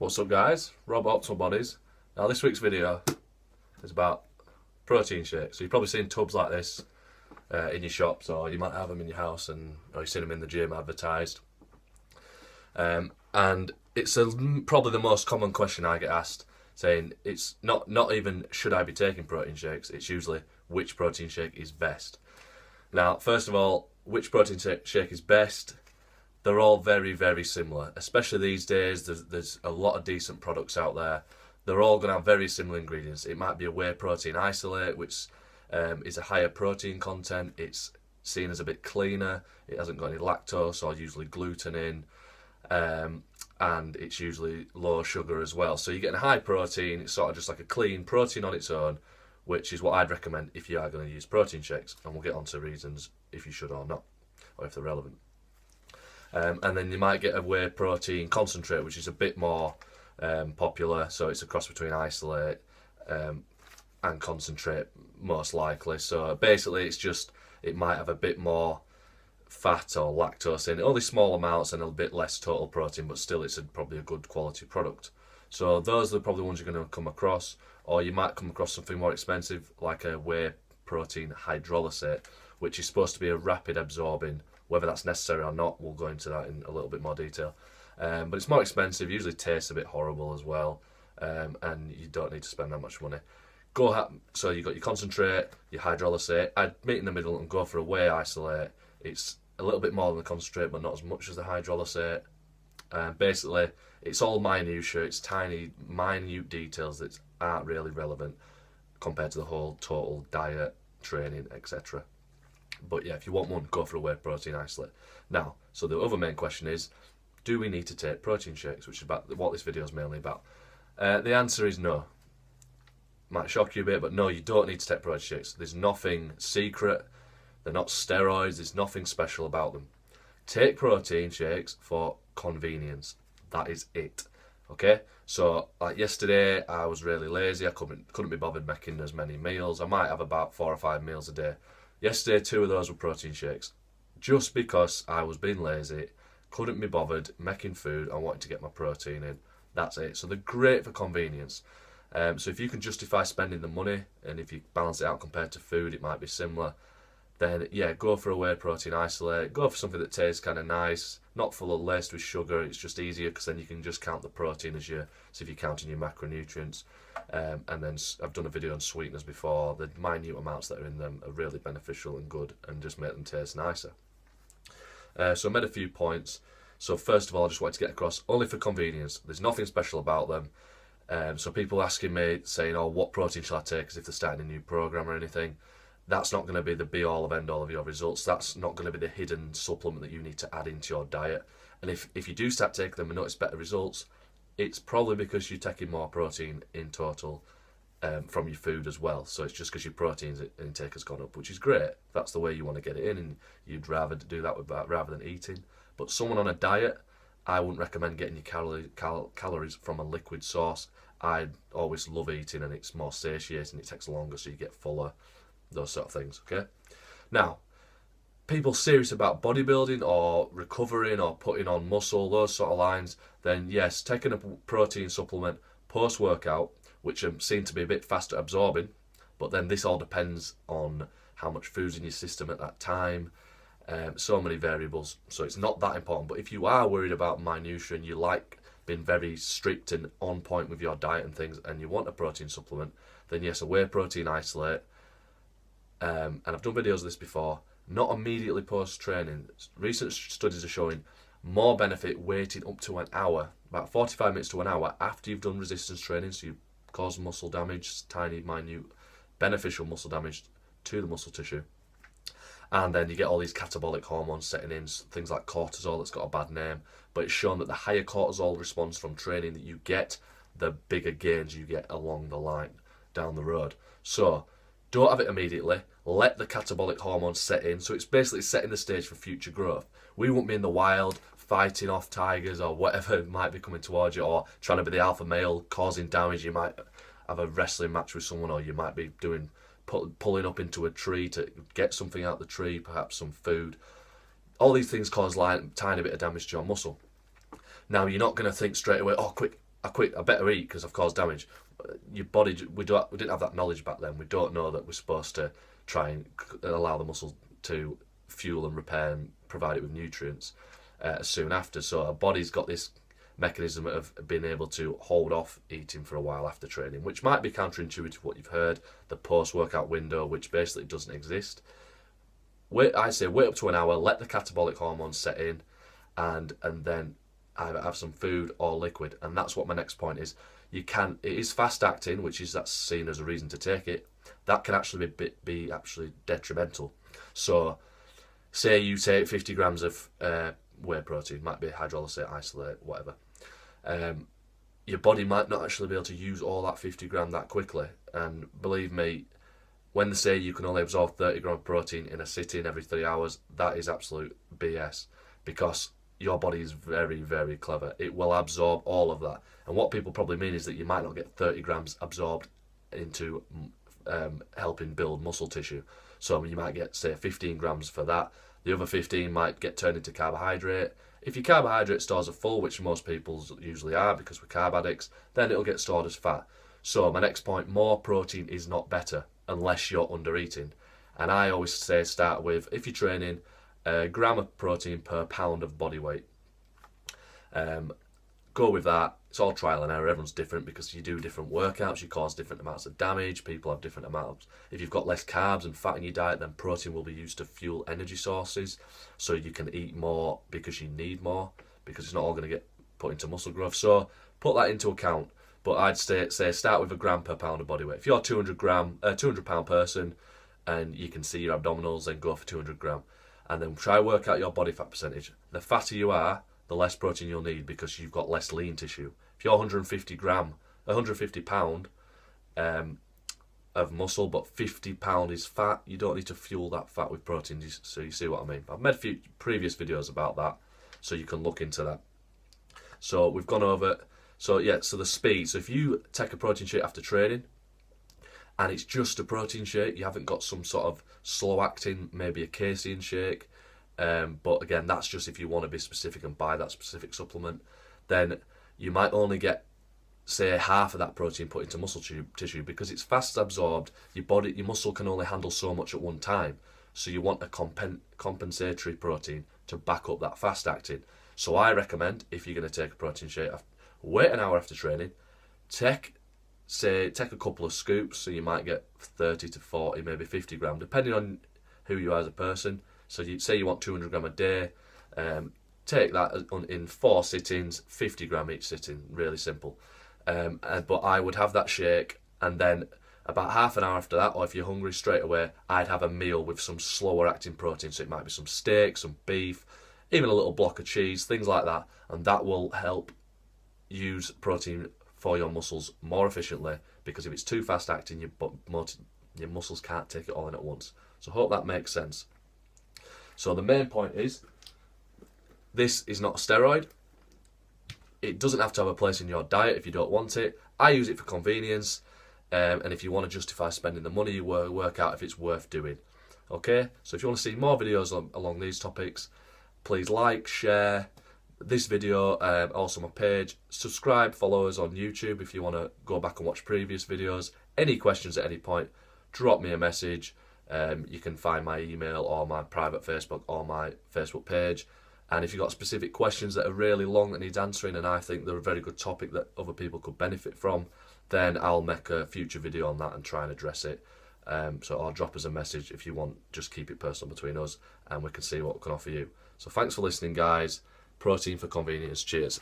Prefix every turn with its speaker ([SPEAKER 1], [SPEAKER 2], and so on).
[SPEAKER 1] What's up guys, Rob Optimal Bodies. Now this week's video is about protein shakes. So you've probably seen tubs like this in your shops, or you might have them in your house, or you've seen them in the gym advertised. And it's probably the most common question I get asked, saying it's not even should I be taking protein shakes, it's usually which protein shake is best. Now first of all, which protein shake is best? They're all very, very similar, especially these days. There's a lot of decent products out there. They're all going to have very similar ingredients. It might be a whey protein isolate, which is a higher protein content. It's seen as a bit cleaner. It hasn't got any lactose or usually gluten in. And it's usually low sugar as well. So you're getting high protein. It's sort of just like a clean protein on its own, which is what I'd recommend if you are going to use protein shakes. And we'll get on to reasons if you should or not, or if they're relevant. And then you might get a whey protein concentrate, which is a bit more popular. So it's a cross between isolate and concentrate, most likely. So basically, it might have a bit more fat or lactose in it, only small amounts and a bit less total protein, but still it's probably a good quality product. So those are probably the ones you're going to come across, or you might come across something more expensive like a whey protein hydrolysate, which is supposed to be a rapid absorbing. Whether that's necessary or not, we'll go into that in a little bit more detail. But it's more expensive, usually tastes a bit horrible as well, and you don't need to spend that much money. So you've got your concentrate, your hydrolysate. I'd meet in the middle and go for a whey isolate. It's a little bit more than the concentrate, but not as much as the hydrolysate. Basically, it's all minutiae. It's tiny, minute details that aren't really relevant compared to the whole total diet, training, etc. But yeah, if you want one, go for a whey protein isolate. Now, so the other main question is, do we need to take protein shakes, which is about what this video is mainly about? The answer is no. Might shock you a bit, but no, you don't need to take protein shakes. There's nothing secret. They're not steroids. There's nothing special about them. Take protein shakes for convenience. That is it. Okay? So, like yesterday, I was really lazy. I couldn't be bothered making as many meals. I might have about 4 or 5 meals a day. Yesterday, 2 of those were protein shakes. Just because I was being lazy, couldn't be bothered making food, I wanted to get my protein in. That's it. So they're great for convenience. So if you can justify spending the money, and if you balance it out compared to food, it might be similar, then yeah, go for a whey protein isolate. Go for something that tastes kind of nice, not full of laced with sugar. It's just easier because then you can just count the protein as so if you're counting your macronutrients. And then I've done a video on sweeteners before. The minute amounts that are in them are really beneficial and good and just make them taste nicer. So I made a few points. So first of all, I just wanted to get across, only for convenience. There's nothing special about them. So people asking me, saying, oh, what protein shall I take as if they're starting a new program or anything. That's not going to be the be all of end all of your results. That's not going to be the hidden supplement that you need to add into your diet. And if you do start taking them and notice better results, it's probably because you're taking more protein in total from your food as well. So it's just because your protein intake has gone up, which is great. That's the way you want to get it in, and you'd rather do that rather than eating. But someone on a diet, I wouldn't recommend getting your calories from a liquid source. I always love eating, and it's more satiating. It takes longer, so you get fuller. Those sort of things, okay? Now, people serious about bodybuilding or recovering or putting on muscle, those sort of lines, then yes, taking a protein supplement post-workout, which seem to be a bit faster absorbing, but then this all depends on how much food's in your system at that time, so many variables, so it's not that important. But if you are worried about minutiae and you like being very strict and on point with your diet and things, and you want a protein supplement, then yes, a whey protein isolate. And I've done videos of this before, not immediately post-training. Recent studies are showing more benefit waiting up to an hour, about 45 minutes to an hour after you've done resistance training, so you cause muscle damage, tiny, minute, beneficial muscle damage to the muscle tissue. And then you get all these catabolic hormones setting in, things like cortisol, that's got a bad name, but it's shown that the higher cortisol response from training that you get, the bigger gains you get along the line, down the road. So, don't have it immediately. Let the catabolic hormones set in. So it's basically setting the stage for future growth. We won't be in the wild fighting off tigers or whatever might be coming towards you, or trying to be the alpha male causing damage. You might have a wrestling match with someone, or you might be pulling up into a tree to get something out of the tree, perhaps some food. All these things cause tiny bit of damage to your muscle. Now, you're not going to think straight away, oh, quick, I better eat because I've caused damage. Your body, we didn't have that knowledge back then. We don't know that we're supposed to try and allow the muscle to fuel and repair and provide it with nutrients soon after. So our body's got this mechanism of being able to hold off eating for a while after training, which might be counterintuitive to what you've heard, the post-workout window, which basically doesn't exist. I say wait up to an hour, let the catabolic hormones set in, and then either have some food or liquid. And that's what my next point is. It is fast acting, which is that's seen as a reason to take it. That can actually be actually detrimental. So say you take 50 grams of whey protein, might be hydrolysate, isolate, whatever. Your body might not actually be able to use all that 50 gram that quickly. And believe me, when they say you can only absorb 30 gram of protein in a sitting every 3 hours, that is absolute BS, because your body is very, very clever. It will absorb all of that. And what people probably mean is that you might not get 30 grams absorbed into helping build muscle tissue. So you might get, say, 15 grams for that. The other 15 might get turned into carbohydrate. If your carbohydrate stores are full, which most people usually are because we're carb addicts, then it'll get stored as fat. So my next point, more protein is not better unless you're under eating. And I always say start with, if you're training, a gram of protein per pound of body weight. Go with that. It's all trial and error. Everyone's different because you do different workouts, you cause different amounts of damage, people have different amounts. If you've got less carbs and fat in your diet, then protein will be used to fuel energy sources, so you can eat more because you need more, because it's not all going to get put into muscle growth. So put that into account. But I'd say start with a gram per pound of body weight. If you're a 200 pound person and you can see your abdominals, then go for 200 gram. And then try work out your body fat percentage. The fatter you are, the less protein you'll need because you've got less lean tissue. If you're 150 pound of muscle, but 50 pound is fat, you don't need to fuel that fat with protein. So you see what I mean? I've made a few previous videos about that, so you can look into that. So we've gone over, so the speed. So if you take a protein shake after training, and it's just a protein shake, you haven't got some sort of slow acting, maybe a casein shake, but again, that's just if you want to be specific and buy that specific supplement, then you might only get, say, half of that protein put into muscle tissue because it's fast absorbed. Your muscle can only handle so much at one time, so you want a compensatory protein to back up that fast acting. So I recommend, if you're going to take a protein shake, wait an hour after training, take a couple of scoops, so you might get 30 to 40, maybe 50 gram, depending on who you are as a person. So you say you want 200 gram a day, take that in 4 sittings, 50 gram each sitting, really simple. But I would have that shake, and then about half an hour after that, or if you're hungry straight away, I'd have a meal with some slower acting protein. So it might be some steak, some beef, even a little block of cheese, things like that, and that will help use protein for your muscles more efficiently, because if it's too fast acting, your muscles can't take it all in at once. So I hope that makes sense. So the main point is, this is not a steroid. It doesn't have to have a place in your diet if you don't want it. I use it for convenience, and if you want to justify spending the money, you work out if it's worth doing. Okay, so if you want to see more videos along these topics, please like, share this video, also my page, subscribe, follow us on YouTube if you want to go back and watch previous videos. Any questions at any point, drop me a message. You can find my email or my private Facebook or my Facebook page. And if you've got specific questions that are really long that needs answering, and I think they're a very good topic that other people could benefit from, then I'll make a future video on that and try and address it. So I'll drop us a message if you want. Just keep it personal between us, and we can see what we can offer you. So thanks for listening, guys. Protein for convenience. Cheers.